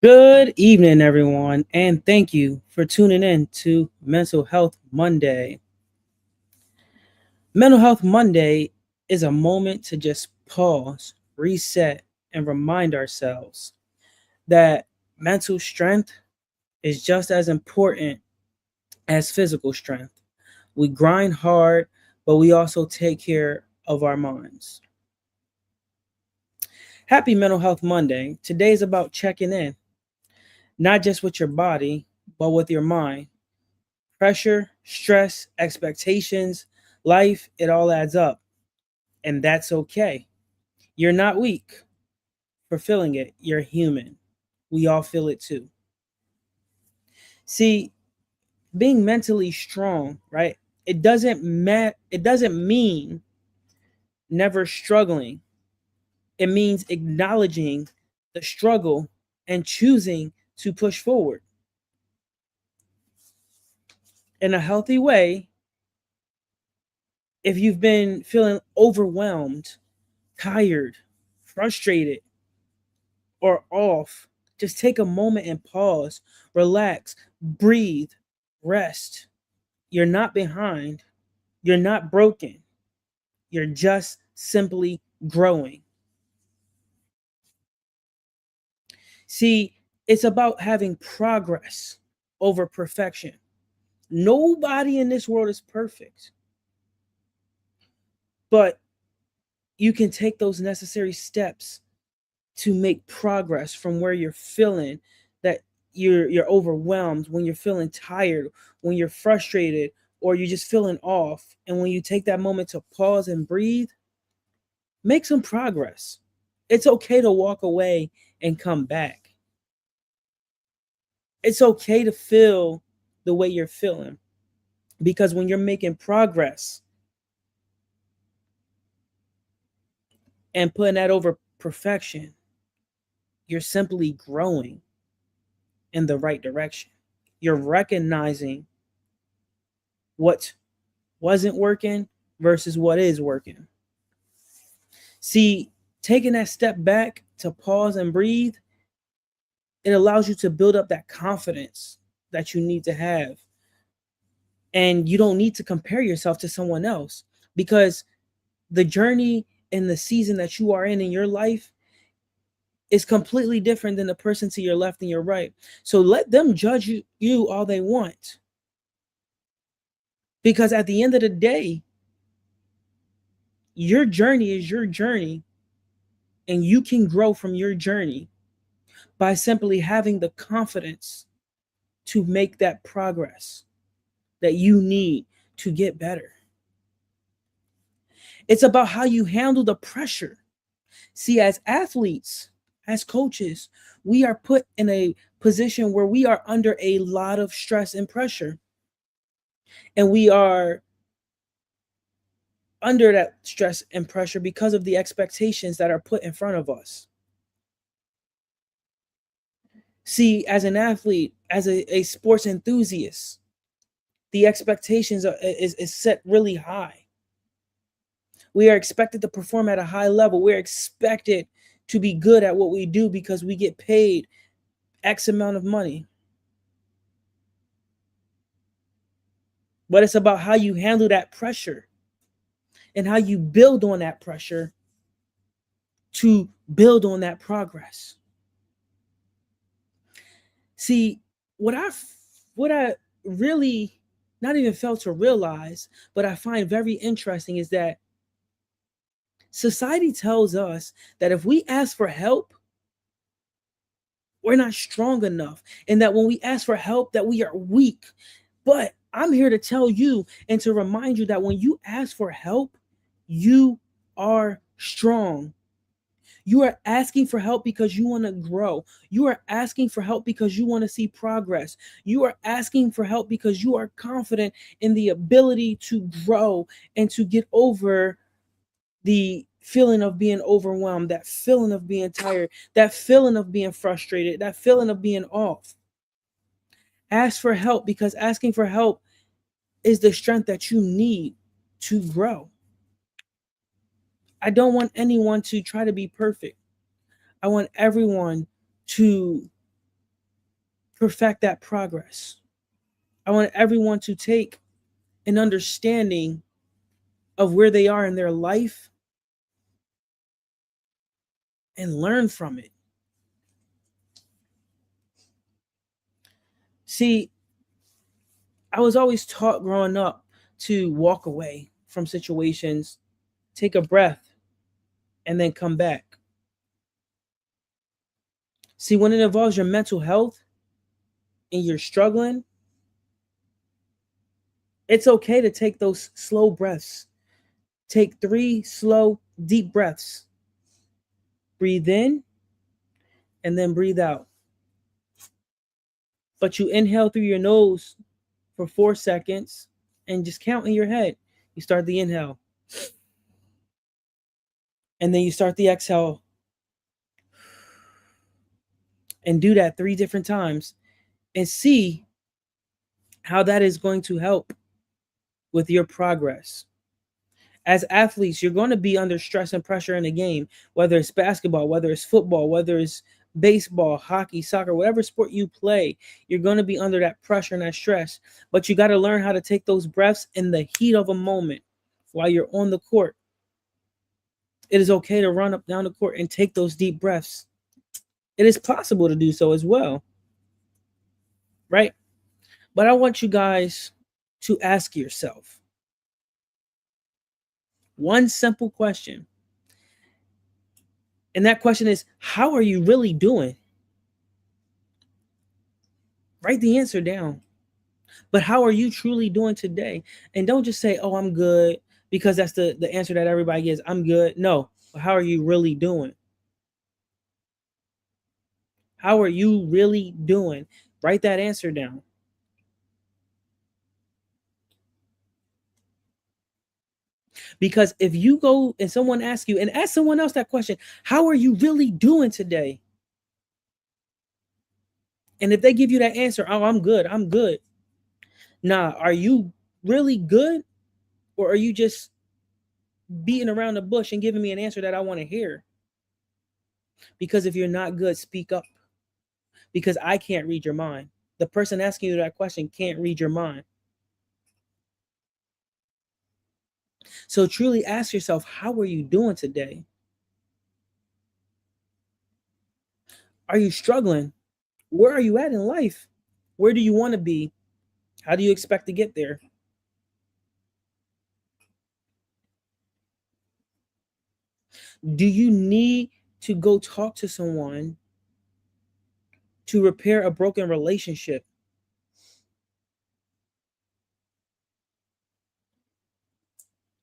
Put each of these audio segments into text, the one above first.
Good evening, everyone, and thank you for tuning in to Mental Health Monday. Mental Health Monday is a moment to just pause, reset, and remind ourselves that mental strength is just as important as physical strength. We grind hard, but we also take care of our minds. Happy Mental Health Monday. Today is about checking in, not just with your body, but with your mind. Pressure, stress, expectations, life, it all adds up. And that's okay. You're not weak for feeling it. You're human. We all feel it too. See, being mentally strong, right? It doesn't mean never struggling. It means acknowledging the struggle and choosing to push forward. In a healthy way, if you've been feeling overwhelmed, tired, frustrated, or off, just take a moment and pause, relax, breathe, rest. You're not behind, you're not broken, you're just simply growing. See, it's about having progress over perfection. Nobody in this world is perfect, but you can take those necessary steps to make progress from where you're feeling that you're overwhelmed, when you're feeling tired, when you're frustrated, or you're just feeling off. And when you take that moment to pause and breathe, make some progress. It's okay to walk away and come back. It's okay to feel the way you're feeling, because when you're making progress and putting that over perfection, you're simply growing in the right direction. You're recognizing what wasn't working versus what is working. See, taking that step back to pause and breathe, it allows you to build up that confidence that you need to have. And you don't need to compare yourself to someone else, because the journey and the season that you are in your life is completely different than the person to your left and your right. So let them judge you all they want. Because at the end of the day, your journey is your journey, and you can grow from your journey by simply having the confidence to make that progress that you need to get better. It's about how you handle the pressure. See, as athletes, as coaches, we are put in a position where we are under a lot of stress and pressure. And we are under that stress and pressure because of the expectations that are put in front of us. See, as an athlete, as a sports enthusiast, the expectations is set really high. We are expected to perform at a high level. We're expected to be good at what we do because we get paid X amount of money. But it's about how you handle that pressure and how you build on that pressure to build on that progress. See, what I what I really not even failed to realize, but I find very interesting, is that society tells us that if we ask for help, we're not strong enough, and that when we ask for help, that we are weak. But I'm here to tell you and to remind you that when you ask for help, you are strong. You are asking for help because you want to grow. You are asking for help because you want to see progress. You are asking for help because you are confident in the ability to grow and to get over the feeling of being overwhelmed, that feeling of being tired, that feeling of being frustrated, that feeling of being off. Ask for help, because asking for help is the strength that you need to grow. I don't want anyone to try to be perfect. I want everyone to perfect that progress. I want everyone to take an understanding of where they are in their life and learn from it. See, I was always taught growing up to walk away from situations, take a breath, and then come back. See, when it involves your mental health and you're struggling, it's okay to take those slow breaths. Take 3 slow, deep breaths. Breathe in and then breathe out. But you inhale through your nose for 4 seconds and just count in your head. You start the inhale. And then you start the exhale. And do that 3 different times and see how that is going to help with your progress. As athletes, you're going to be under stress and pressure in a game, whether it's basketball, whether it's football, whether it's baseball, hockey, soccer, whatever sport you play, you're going to be under that pressure and that stress. But you got to learn how to take those breaths in the heat of a moment while you're on the court. It is okay to run up down the court and take those deep breaths. It is possible to do so as well, right? But I want you guys to ask yourself one simple question. And that question is, how are you really doing? Write the answer down. But how are you truly doing today? And don't just say, oh, I'm good, because that's the answer that everybody gives. I'm good. No. But how are you really doing? How are you really doing? Write that answer down. Because if you go and someone asks you, and ask someone else that question, how are you really doing today? And if they give you that answer, oh, I'm good, I'm good. Nah, are you really good? Or are you just beating around the bush and giving me an answer that I want to hear? Because if you're not good, speak up. Because I can't read your mind. The person asking you that question can't read your mind. So truly ask yourself, how are you doing today? Are you struggling? Where are you at in life? Where do you want to be? How do you expect to get there? Do you need to go talk to someone to repair a broken relationship?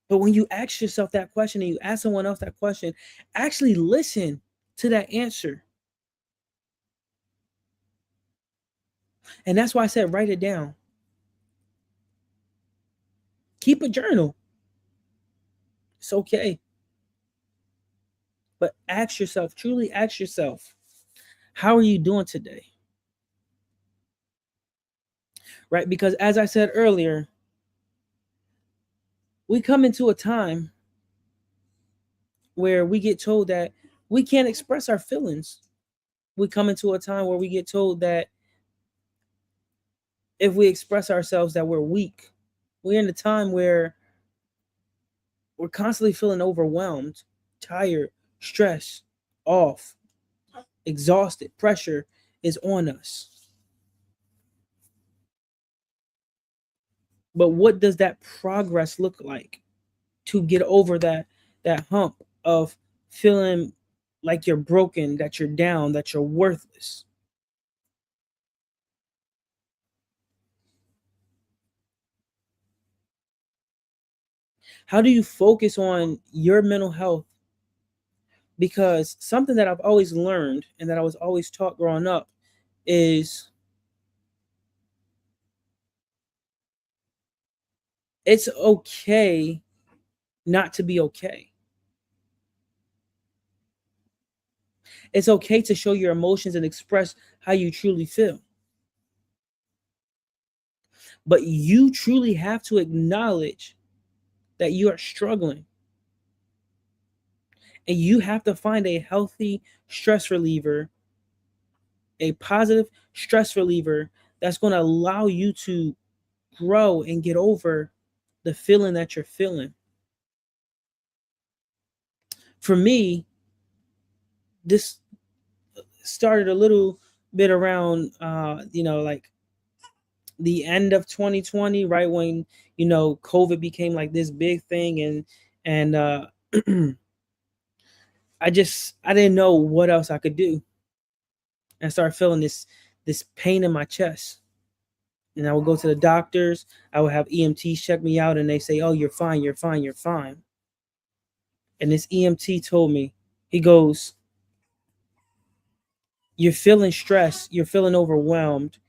But when you ask yourself that question and you ask someone else that question, actually listen to that answer. And that's why I said write it down. Keep a journal. It's okay. But ask yourself, truly ask yourself, how are you doing today? Right? Because as I said earlier, we come into a time where we get told that we can't express our feelings. We come into a time where we get told that if we express ourselves that we're weak. We're in a time where we're constantly feeling overwhelmed, tired, stressed, off, exhausted. Pressure is on us. But what does that progress look like to get over that hump of feeling like you're broken, that you're down, that you're worthless? How do you focus on your mental health? Because something that I've always learned and that I was always taught growing up is it's okay not to be okay. It's okay to show your emotions and express how you truly feel. But you truly have to acknowledge that you are struggling. And you have to find a healthy stress reliever a positive stress reliever that's going to allow you to grow and get over the feeling that you're feeling. For me, this started a little bit around, like the end of 2020, right when COVID became like this big thing, and I didn't know what else I could do. And I started feeling this pain in my chest, and I would go to the doctors. I would have EMTs check me out, and they say, "Oh, you're fine, you're fine, you're fine." And this EMT told me, he goes, "You're feeling stressed, you're feeling overwhelmed,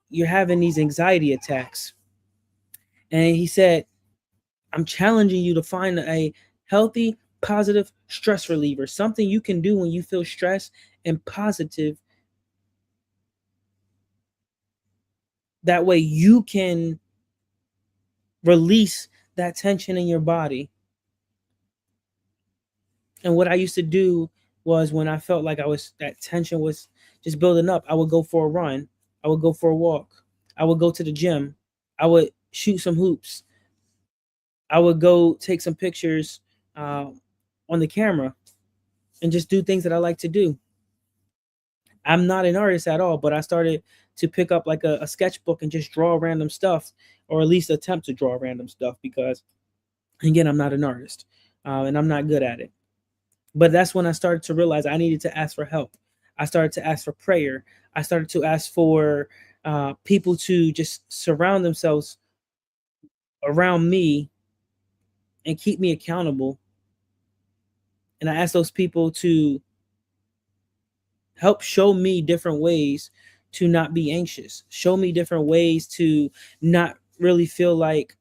you're having these anxiety attacks." And he said, "I'm challenging you to find a healthy, positive stress reliever, something you can do when you feel stressed and positive. That way you can release that tension in your body." And what I used to do was, when I felt like that tension was just building up, I would go for a run. I would go for a walk. I would go to the gym. I would shoot some hoops. I would go take some pictures on the camera and just do things that I like to do. I'm not an artist at all, but I started to pick up like a sketchbook and just draw random stuff, or at least attempt to draw random stuff, because, again, I'm not an artist, and I'm not good at it. But that's when I started to realize I needed to ask for help. I started to ask for prayer. I started to ask for people to just surround themselves around me and keep me accountable. And I asked those people to help show me different ways to not be anxious, show me different ways to not really feel like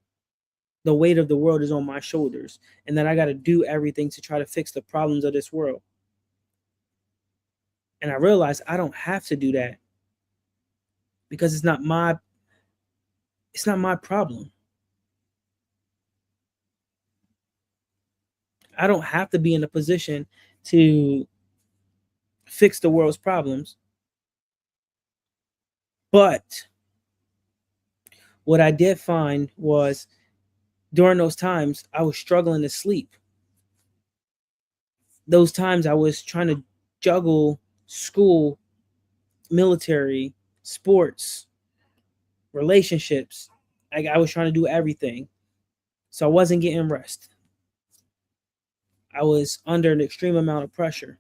the weight of the world is on my shoulders and that I got to do everything to try to fix the problems of this world. And I realized I don't have to do that, because it's not my problem. I don't have to be in a position to fix the world's problems. But what I did find was, during those times, I was struggling to sleep. Those times I was trying to juggle school, military, sports, relationships. I was trying to do everything. So I wasn't getting rest. I was under an extreme amount of pressure.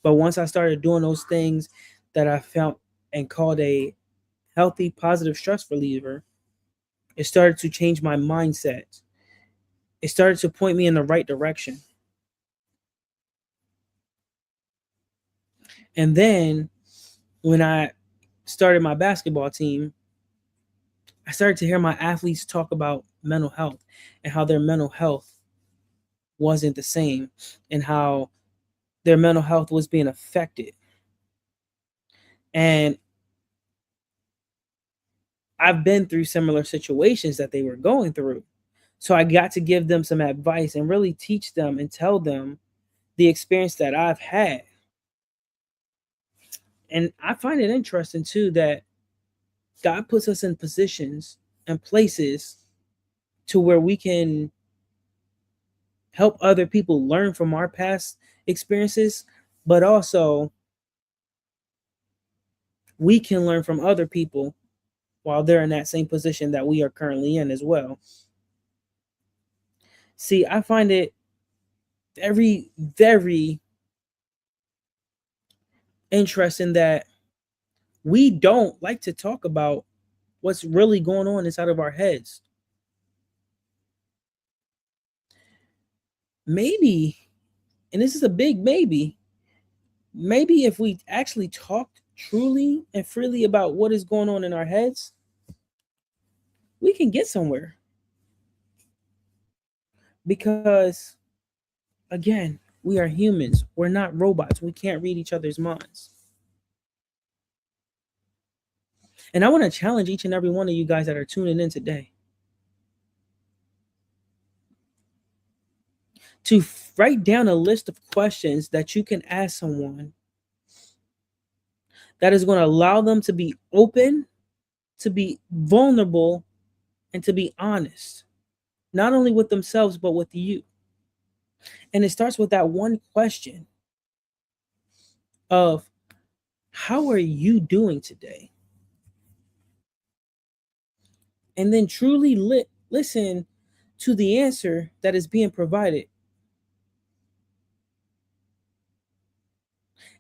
But once I started doing those things that I felt and called a healthy, positive stress reliever, it started to change my mindset. It started to point me in the right direction. And then when I started my basketball team, I started to hear my athletes talk about mental health and how their mental health wasn't the same, and how their mental health was being affected. And I've been through similar situations that they were going through. So I got to give them some advice and really teach them and tell them the experience that I've had. And I find it interesting too that God puts us in positions and places to where we can help other people learn from our past experiences, but also we can learn from other people while they're in that same position that we are currently in as well. See, I find it very, very interesting that we don't like to talk about what's really going on inside of our heads. Maybe, and this is a big maybe if we actually talked truly and freely about what is going on in our heads, we can get somewhere. Because, again, we are humans. We're not robots. We can't read each other's minds. And I want to challenge each and every one of you guys that are tuning in today to Write down a list of questions that you can ask someone that is going to allow them to be open, to be vulnerable, and to be honest, not only with themselves, but with you. And it starts with that one question of, how are you doing today? And then truly listen to the answer that is being provided.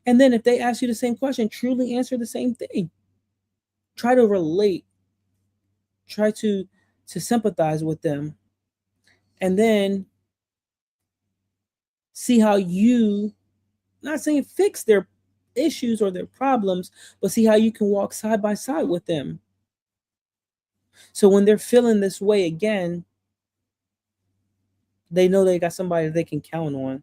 And then if they ask you the same question, truly answer the same thing. Try to relate. Try to sympathize with them. And then see how you, not saying fix their issues or their problems, but see how you can walk side by side with them. So when they're feeling this way again, they know they got somebody they can count on.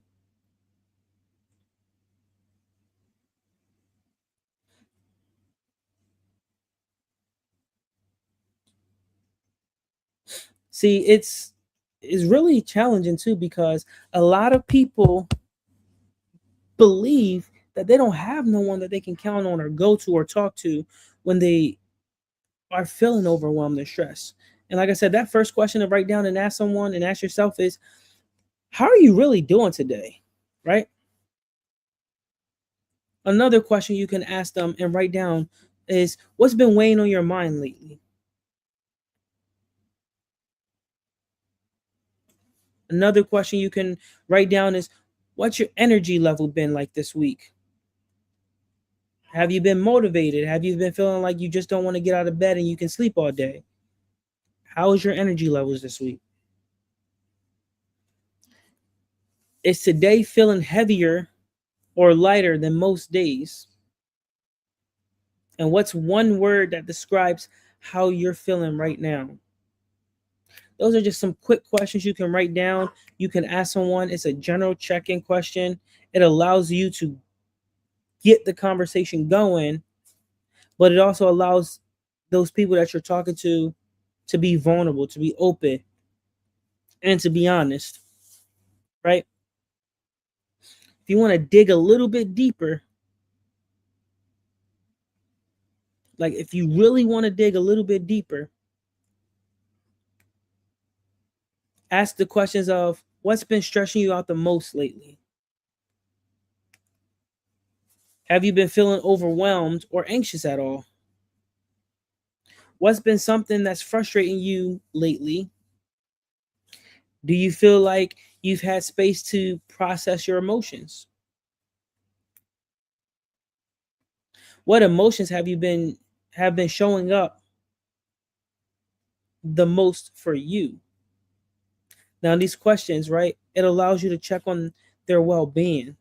See, it's really challenging too, because a lot of people believe that they don't have no one that they can count on or go to or talk to when they are feeling overwhelmed and stressed. And like I said, that first question to write down and ask someone and ask yourself is, how are you really doing today? Right? Another question you can ask them and write down is, what's been weighing on your mind lately? Another question you can write down is, what's your energy level been like this week? Have you been motivated? Have you been feeling like you just don't want to get out of bed and you can sleep all day? How is your energy levels this week? Is today feeling heavier or lighter than most days? And what's one word that describes how you're feeling right now? Those are just some quick questions you can write down. You can ask someone. It's a general check-in question. It allows you to get the conversation going, but it also allows those people that you're talking to be vulnerable, to be open, and to be honest, right? If you want to dig a little bit deeper, like if you really want to dig a little bit deeper, ask the questions of, what's been stressing you out the most lately? Have you been feeling overwhelmed or anxious at all? What's been something that's frustrating you lately? Do you feel like you've had space to process your emotions? What emotions have been showing up the most for you? Now, these questions, right? It allows you to check on their well-being,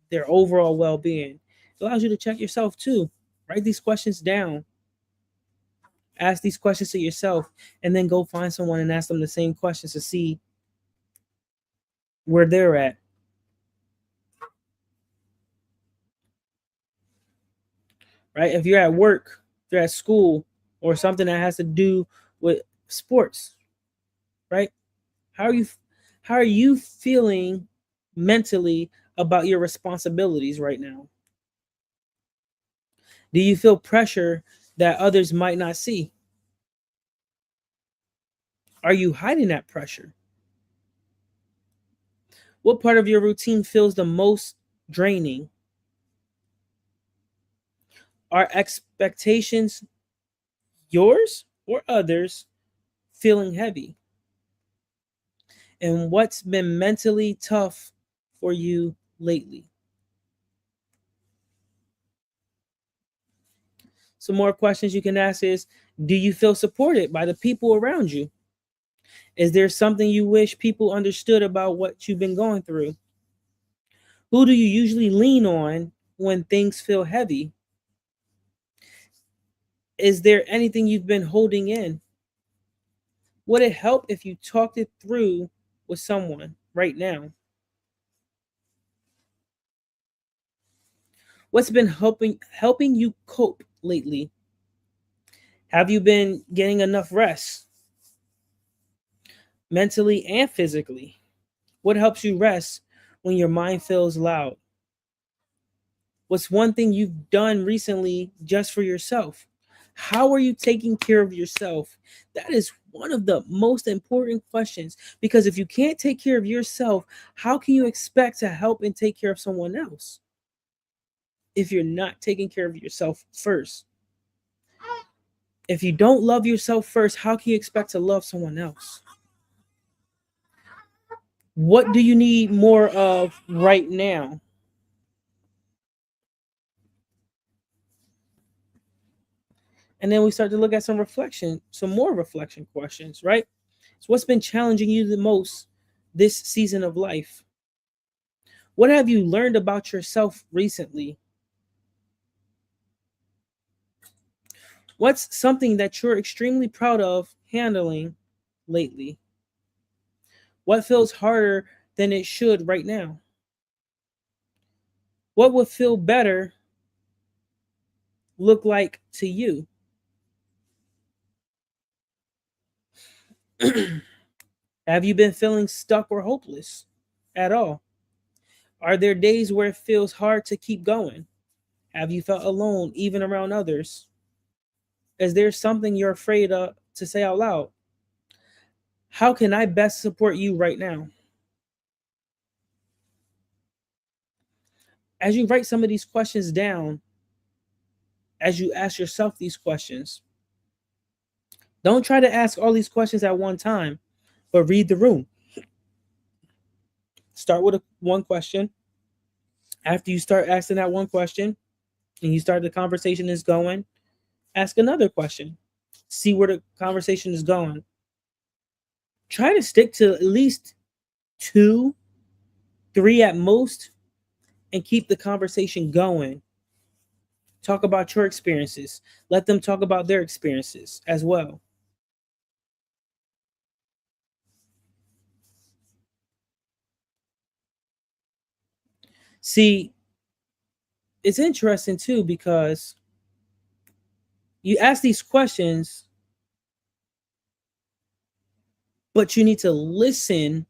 their overall well-being. It allows you to check yourself too. Write these questions down. Ask these questions to yourself, and then go find someone and ask them the same questions to see where they're at. Right? If you're at work, if you're at school, or something that has to do with sports, right? How are you feeling mentally about your responsibilities right now? Do you feel pressure that others might not see? Are you hiding that pressure? What part of your routine feels the most draining? Are expectations, yours or others, feeling heavy? And what's been mentally tough for you lately? Some more questions you can ask is, do you feel supported by the people around you? Is there something you wish people understood about what you've been going through? Who do you usually lean on when things feel heavy? Is there anything you've been holding in? Would it help if you talked it through with someone right now? What's been helping you cope lately? Have you been getting enough rest, mentally and physically? What helps you rest when your mind feels loud? What's one thing you've done recently just for yourself? How are you taking care of yourself? That is one of the most important questions, because if you can't take care of yourself, how can you expect to help and take care of someone else if you're not taking care of yourself first? If you don't love yourself first, how can you expect to love someone else? What do you need more of right now? And then we start to look at some more reflection questions, right? So, what's been challenging you the most this season of life? What have you learned about yourself recently? What's something that you're extremely proud of handling lately? What feels harder than it should right now? What would feel better look like to you? Have you been feeling stuck or hopeless at all? Are there days where it feels hard to keep going? Have you felt alone even around others? Is there something you're afraid of to say out loud? How can I best support you right now? As you write some of these questions down, as you ask yourself these questions, don't try to ask all these questions at one time, but read the room. Start with one question. After you start asking that one question and you start the conversation is going, ask another question. See where the conversation is going. Try to stick to at least two, three at most, and keep the conversation going. Talk about your experiences. Let them talk about their experiences as well. See, it's interesting too because you ask these questions, but you need to listen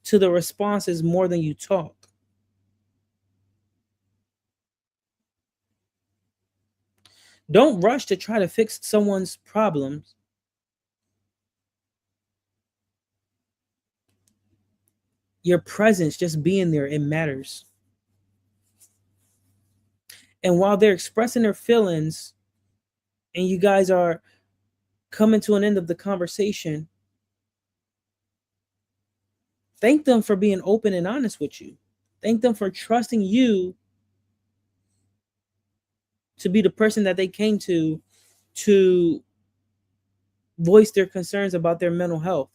to the responses more than you talk. Don't rush to try to fix someone's problems. Your presence, just being there, it matters. And while they're expressing their feelings and you guys are coming to an end of the conversation, thank them for being open and honest with you. Thank them for trusting you to be the person that they came to voice their concerns about their mental health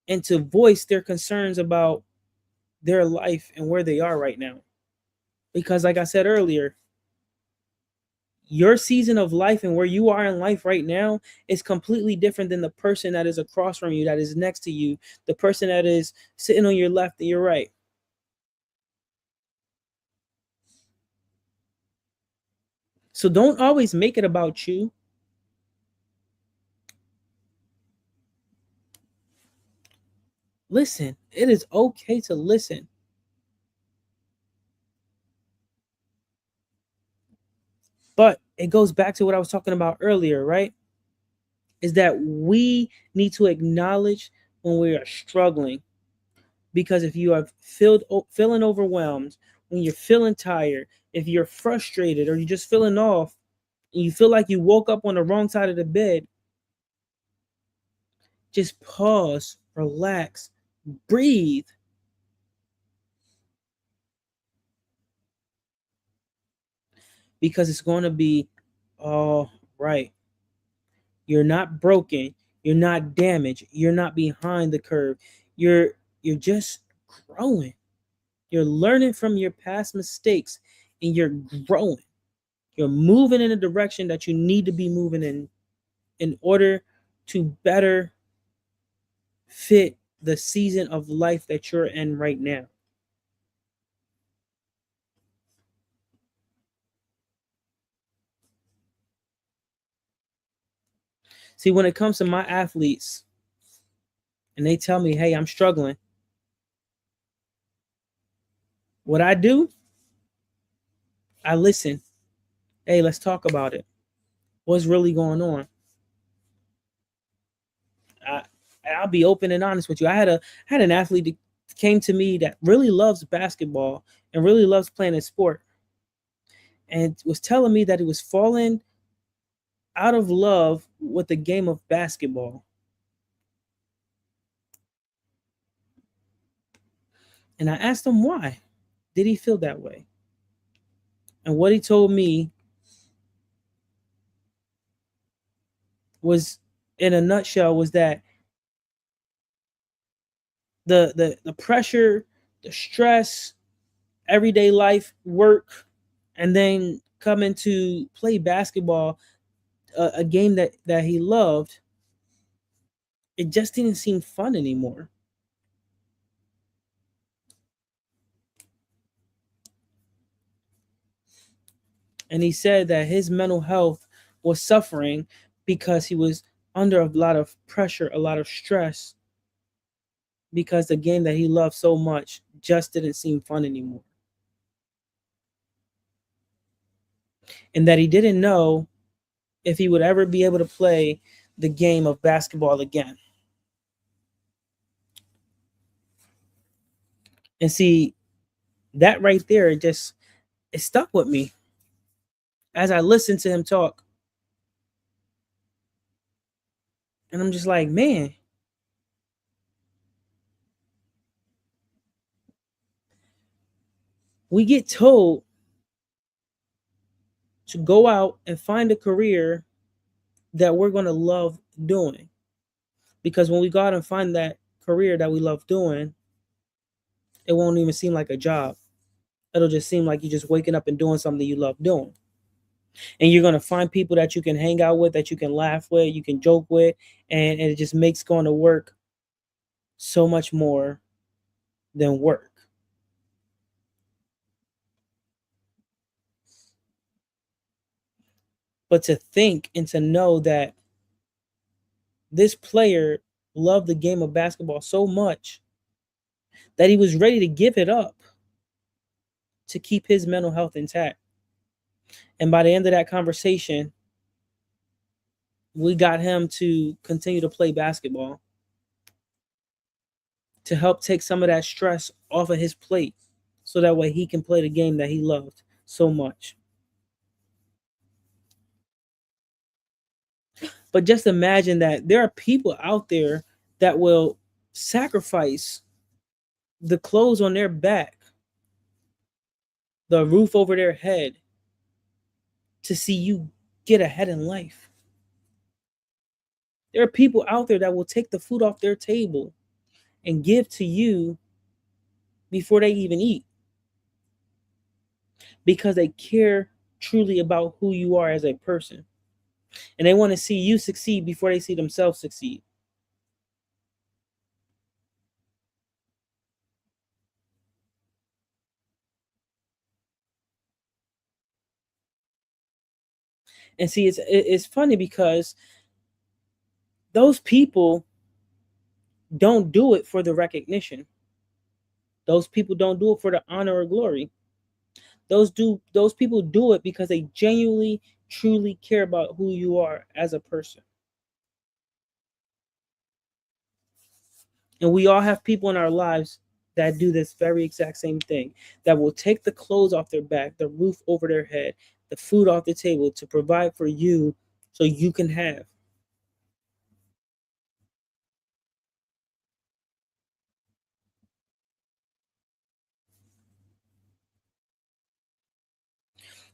and to voice their concerns about their life and where they are right now. Because, like I said earlier, your season of life and where you are in life right now is completely different than the person that is across from you, that is next to you, the person that is sitting on your left and your right. So don't always make it about you. Listen, it is okay to listen. But it goes back to what I was talking about earlier, right? Is that we need to acknowledge when we are struggling. Because if you are feeling overwhelmed, when you're feeling tired, if you're frustrated or you're just feeling off, and you feel like you woke up on the wrong side of the bed, just pause, relax, breathe. Because it's going to be all right. You're not broken. You're not damaged. You're not behind the curve. You're just growing. You're learning from your past mistakes and you're growing. You're moving in a direction that you need to be moving in order to better fit the season of life that you're in right now. See, when it comes to my athletes and they tell me, hey, I'm struggling, What I do, I listen. Hey, let's talk about it. What's really going on? I, I'll be open and honest with you. I had an athlete that came to me that really loves basketball and really loves playing a sport, and was telling me that he was falling out of love with the game of basketball. And I asked him why. Did he feel that way? And what he told me was, in a nutshell, was that the pressure, the stress, everyday life, work, and then coming to play basketball, a game that he loved, it just didn't seem fun anymore. And he said that his mental health was suffering because he was under a lot of pressure, a lot of stress, because the game that he loved so much just didn't seem fun anymore. And that he didn't know if he would ever be able to play the game of basketball again. And see, that right there, it stuck with me as I listened to him talk. And I'm just like, man, we get told to go out and find a career that we're going to love doing. Because when we go out and find that career that we love doing, it won't even seem like a job. It'll just seem like you're just waking up and doing something you love doing. And you're going to find people that you can hang out with, that you can laugh with, you can joke with, and it just makes going to work so much more than work. But to think and to know that this player loved the game of basketball so much that he was ready to give it up to keep his mental health intact. And by the end of that conversation, we got him to continue to play basketball to help take some of that stress off of his plate so that way he can play the game that he loved so much. But just imagine that there are people out there that will sacrifice the clothes on their back, the roof over their head, to see you get ahead in life. There are people out there that will take the food off their table and give to you before they even eat because they care truly about who you are as a person. And they want to see you succeed before they see themselves succeed. And see, it's funny because those people don't do it for the recognition. Those people don't do it for the honor or glory. Those people do it because they genuinely, truly care about who you are as a person. And we all have people in our lives that do this very exact same thing, that will take the clothes off their back, the roof over their head, the food off the table to provide for you so you can have.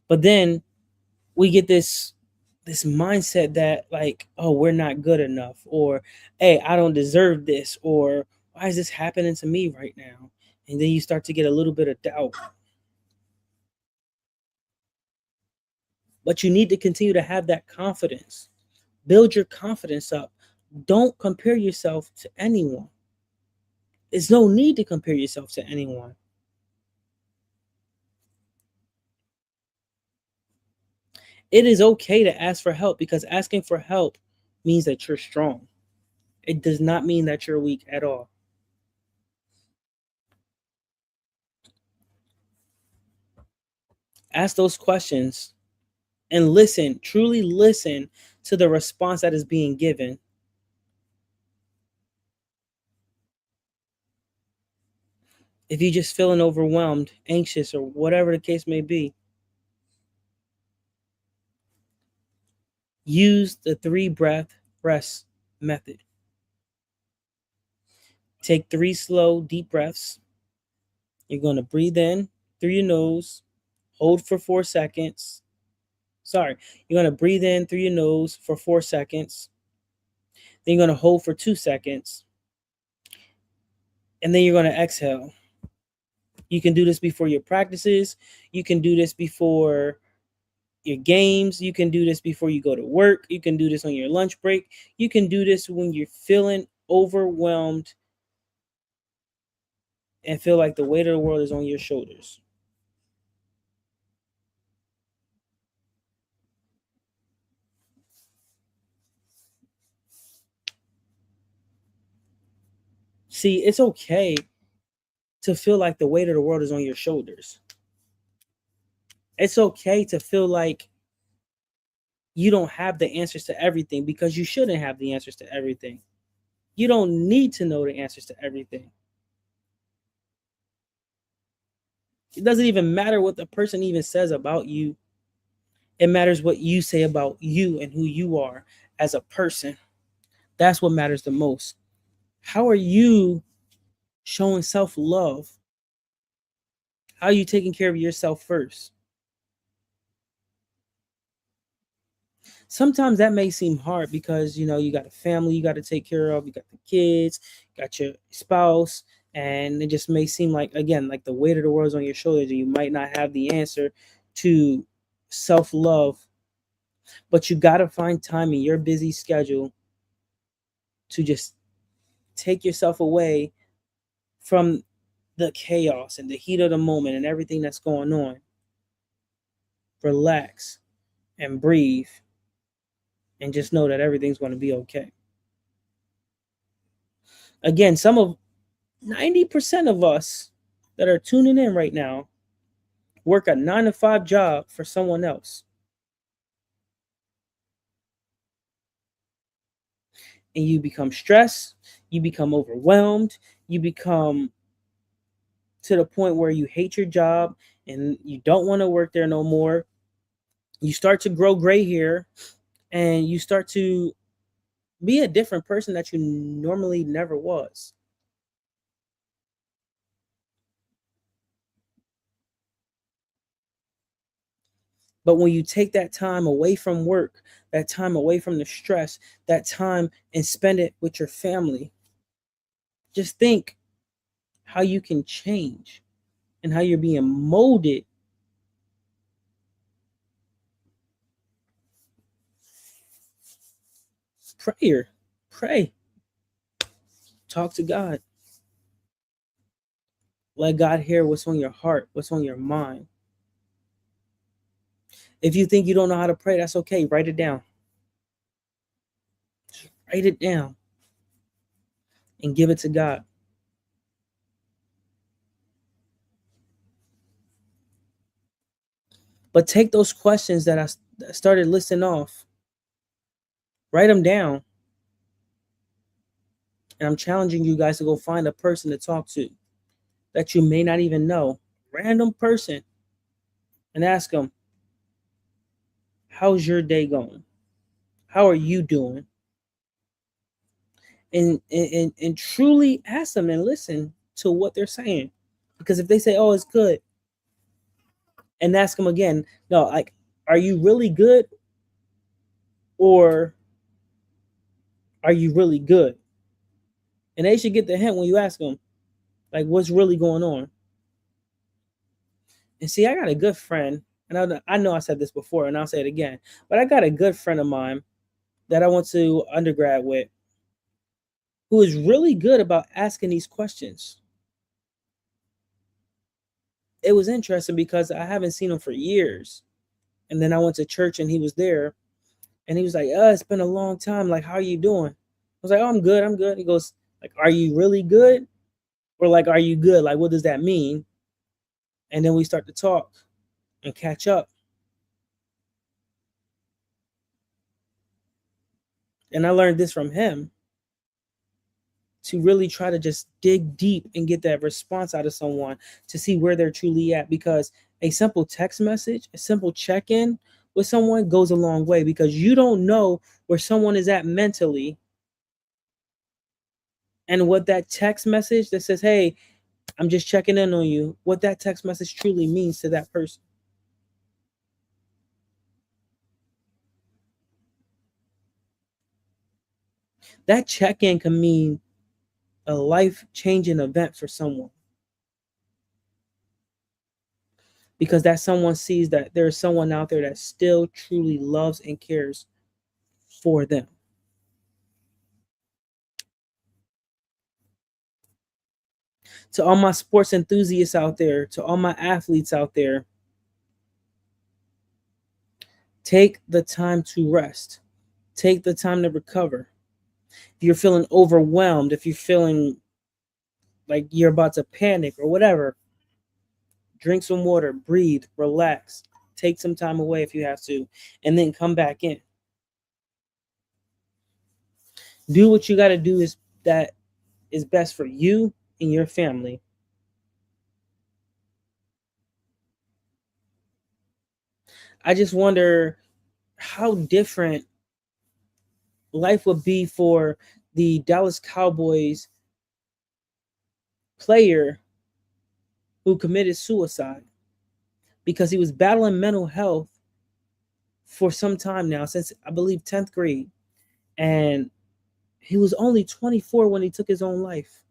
But then we get this mindset that, like, oh, we're not good enough, or hey, I don't deserve this, or why is this happening to me right now? And then you start to get a little bit of doubt. But you need to continue to have that confidence. Build your confidence up. Don't compare yourself to anyone. There's no need to compare yourself to anyone. It is okay to ask for help because asking for help means that you're strong. It does not mean that you're weak at all. Ask those questions and listen, truly listen to the response that is being given. If you're just feeling overwhelmed, anxious, or whatever the case may be, use the 3 breath rest method. Take 3 slow, deep breaths. You're going to breathe in through your nose, hold for 4 seconds. Sorry, you're going to breathe in through your nose for 4 seconds. Then you're going to hold for 2 seconds. And then you're going to exhale. You can do this before your practices. You can do this before your games. You can do this before you go to work. You can do this on your lunch break. You can do this when you're feeling overwhelmed and feel like the weight of the world is on your shoulders. See, it's okay to feel like the weight of the world is on your shoulders. It's okay to feel like you don't have the answers to everything, because you shouldn't have the answers to everything. You don't need to know the answers to everything. It doesn't even matter what the person even says about you. It matters what you say about you and who you are as a person. That's what matters the most. How are you showing self-love? How are you taking care of yourself first? Sometimes that may seem hard because, you got a family you got to take care of, you got the kids, you got your spouse, and it just may seem like, again, like the weight of the world is on your shoulders and you might not have the answer to self-love. But you got to find time in your busy schedule to just take yourself away from the chaos and the heat of the moment and everything that's going on. Relax and breathe and just know that everything's going to be okay. Again, 90% of us that are tuning in right now work a 9-to-5 job for someone else. And you become stressed, you become overwhelmed, you become to the point where you hate your job and you don't want to work there no more. You start to grow gray hair and you start to be a different person that you normally never was. But when you take that time away from work, that time away from the stress, that time and spend it with your family, just think how you can change and how you're being molded. Pray, talk to God. Let God hear what's on your heart, what's on your mind. If you think you don't know how to pray, that's okay. Write it down. Write it down and give it to God. But take those questions that I started listing off, write them down. And I'm challenging you guys to go find a person to talk to that you may not even know, random person, and ask them, how's your day going? How are you doing? And truly ask them and listen to what they're saying. Because if they say, oh, it's good, and ask them again, no, like, are you really good? Or are you really good? And they should get the hint when you ask them, like, what's really going on? And see, I got a good friend, and I know I said this before, and I'll say it again, but I got a good friend of mine that I went to undergrad with who is really good about asking these questions. It was interesting because I haven't seen him for years. And then I went to church and he was there and he was like, it's been a long time. Like, how are you doing? I was like, oh, I'm good. I'm good. He goes, like, are you really good? Or like, are you good? Like, what does that mean? And then we start to talk. and catch up. And I learned this from him, to really try to just dig deep and get that response out of someone to see where they're truly at. Because a simple text message, a simple check-in with someone goes a long way, because you don't know where someone is at mentally, and what that text message that says, hey, I'm just checking in on you, what that text message truly means to that person. That check-in can mean a life-changing event for someone, because that someone sees that there's someone out there that still truly loves and cares for them. To all my sports enthusiasts out there, to all my athletes out there, take the time to rest. Take the time to recover. If you're feeling overwhelmed, if you're feeling like you're about to panic or whatever, drink some water, breathe, relax, take some time away if you have to, and then come back in. Do what you got to do that is best for you and your family. I just wonder how different life would be for the Dallas Cowboys player who committed suicide, because he was battling mental health for some time now, since I believe 10th grade. And he was only 24 when he took his own life.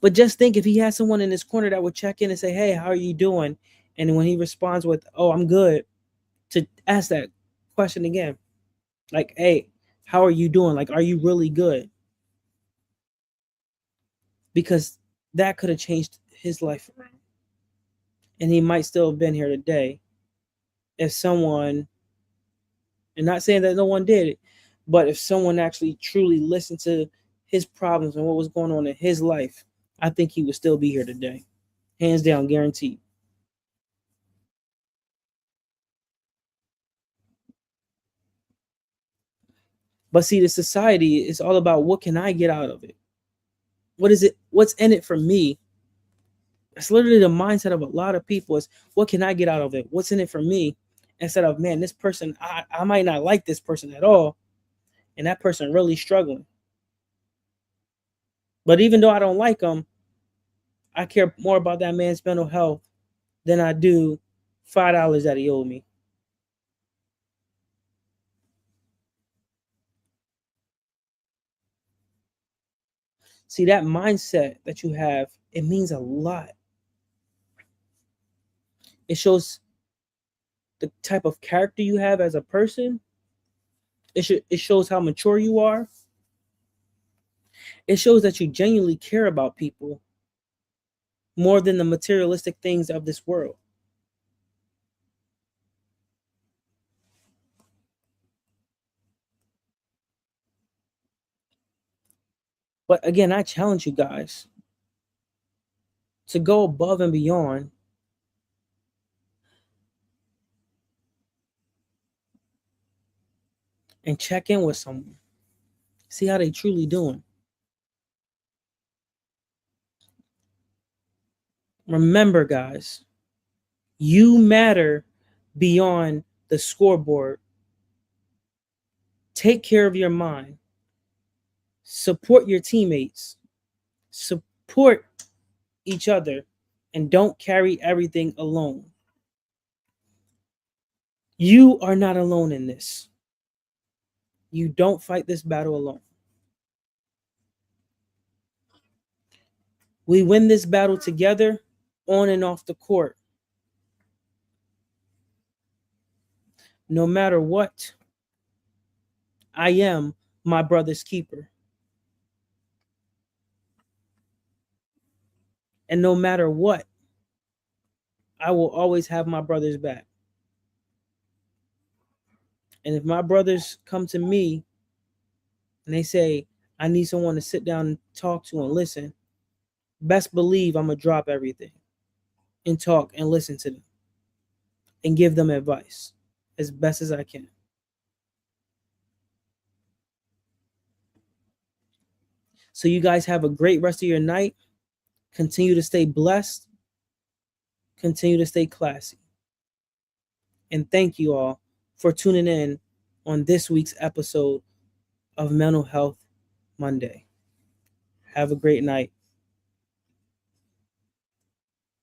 But just think, if he had someone in his corner that would check in and say, hey, how are you doing? And when he responds with, oh, I'm good, to ask that question again. Like, hey, how are you doing? Like, are you really good? Because that could have changed his life around. And he might still have been here today if someone, and not saying that no one did it, but if someone actually truly listened to his problems and what was going on in his life, I think he would still be here today. Hands down, guaranteed. But see, the society is all about, what can I get out of it? What is it? What's in it for me? That's literally the mindset of a lot of people, is, what can I get out of it? What's in it for me? Instead of, man, this person, I might not like this person at all, and that person really struggling. But even though I don't like them, I care more about that man's mental health than I do $5 that he owed me. See, that mindset that you have, it means a lot. It shows the type of character you have as a person. It shows how mature you are. It shows that you genuinely care about people more than the materialistic things of this world. But again, I challenge you guys to go above and beyond and check in with someone. See how they truly doing. Remember, guys, you matter beyond the scoreboard. Take care of your mind. Support your teammates. Support each other, and don't carry everything alone. You are not alone in this. You don't fight this battle alone. We win this battle together, on and off the court. No matter what, I am my brother's keeper. And no matter what, I will always have my brother's back. And if my brothers come to me and they say, I need someone to sit down and talk to and listen, best believe I'm going to drop everything. and talk and listen to them and give them advice as best as I can. So you guys have a great rest of your night. Continue to stay blessed. Continue to stay classy. And thank you all for tuning in on this week's episode of Mental Health Monday. Have a great night.